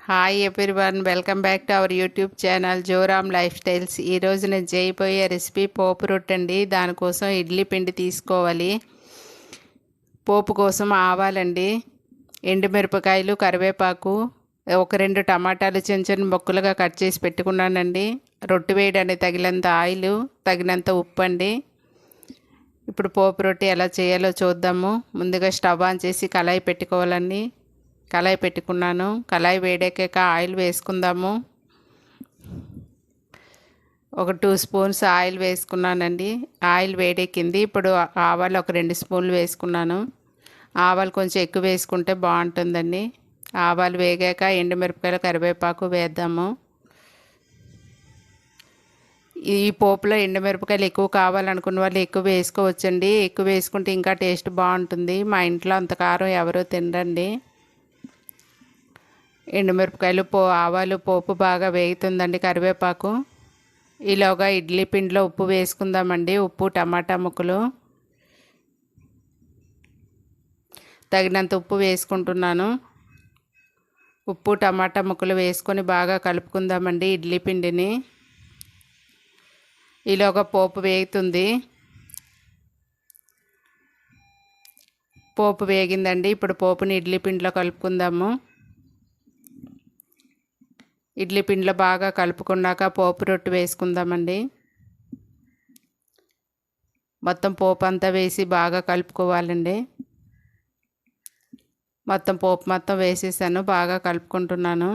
Hi everyone, welcome back to our YouTube channel Joram lifestyles. ఈరోజు నేను చేయబోయే recipe పోపు రొట్టె అండి. దానికోసం ఇడ్లీ పిండి తీసుకోవాలి. పోపు కోసం ఆవాలండి, ఎండుమిరపకాయలు, కరివేపాకు, ఒక 2 టమాటాలు చిన్న చిన్న ముక్కలుగా కట్ చేసి పెట్టుకున్నానండి. రొట్టె వేయడానికి తగినంత ఆయిల్, తగినంత ఉప్పు అండి. ఇప్పుడు పోపు రొట్టె ఎలా చేయాలో చూద్దాము. ముందుగా స్టవ్ ఆన్ చేసి కళాయి పెట్టుకోవాలండి. కళాయి పెట్టుకున్నాను. కళాయి వేడెక్కాక ఆయిల్ వేసుకుందాము. ఒక 2 స్పూన్స్ ఆయిల్ వేసుకున్నానండి. ఆయిల్ వేడెక్కింది. ఇప్పుడు ఆవాలు ఒక 2 స్పూన్లు వేసుకున్నాను. ఆవాలు కొంచెం ఎక్కువ వేసుకుంటే బాగుంటుందండి. ఆవాలు వేగాక ఎండుమిరపకాయలు, కరివేపాకు వేద్దాము. ఈ పోపులో ఎండుమిరపకాయలు ఎక్కువ కావాలనుకున్న వాళ్ళు ఎక్కువ వేసుకోవచ్చండి. ఎక్కువ వేసుకుంటే ఇంకా టేస్ట్ బాగుంటుంది. మా ఇంట్లో అంత కారం ఎవరూ తినరండి. ఎండుమిరపకాయలు, ఆవాలు, పోపు బాగా వేగుతుందండి. కరివేపాకు. ఈలోగా ఇడ్లీ పిండిలో ఉప్పు వేసుకుందామండి. ఉప్పు, టమాటా ముక్కలు, తగినంత ఉప్పు వేసుకుంటున్నాను. ఉప్పు, టమాటా ముక్కలు వేసుకొని బాగా కలుపుకుందామండి ఇడ్లీ పిండిని. ఈలోగా పోపు వేగుతుంది. పోపు వేగిందండి. ఇప్పుడు పోపుని ఇడ్లీ పిండిలో కలుపుకుందాము. ఇడ్లీ పిండిలో బాగా కలుపుకున్నాక పోపు రొట్టె వేసుకుందామండి. మొత్తం పోపు అంతా వేసి బాగా కలుపుకోవాలండి. మొత్తం పోపు మొత్తం వేసేసాను, బాగా కలుపుకుంటున్నాను.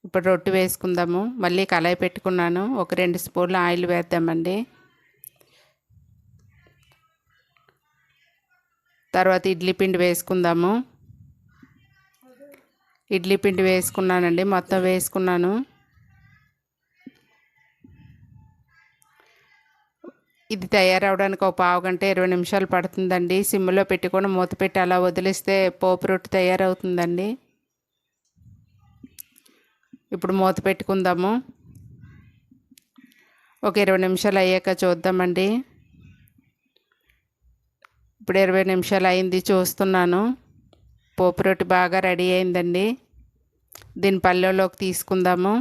ఇప్పుడు రొట్టె వేసుకుందాము. మళ్ళీ కళాయి పెట్టుకున్నాను. ఒక 2 స్పూన్లు ఆయిల్ వేద్దామండి. తర్వాత ఇడ్లీ పిండి వేసుకుందాము. ఇడ్లీ పిండి వేసుకున్నానండి, మొత్తం వేసుకున్నాను. ఇది తయారవడానికి ఒక పావు గంట 20 నిమిషాలు పడుతుందండి. సిమ్లో పెట్టుకొని మూత పెట్టి అలా వదిలేస్తే పోపు రొట్టె తయారవుతుందండి. ఇప్పుడు మూత పెట్టుకుందాము. ఒక 20 నిమిషాలు అయ్యాక చూద్దామండి. ఇప్పుడు 20 నిమిషాలు అయింది, చూస్తున్నాను. పోపు రొట్టె బాగా రెడీ అయిందండి. దీని పళ్ళెంలోకి తీసుకుందాము.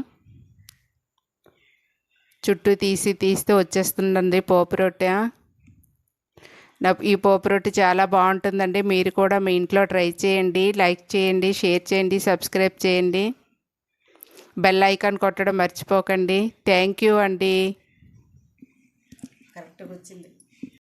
చుట్టూ తీస్తే వచ్చేస్తుందండి పోపు రొట్టె. ఈ పోపు రొట్టె చాలా బాగుంటుందండి. మీరు కూడా మీ ఇంట్లో ట్రై చేయండి. లైక్ చేయండి, షేర్ చేయండి, సబ్స్క్రైబ్ చేయండి. బెల్ ఐకాన్ కొట్టడం మర్చిపోకండి. థ్యాంక్ యూ అండి. కరెక్ట్గా వచ్చింది.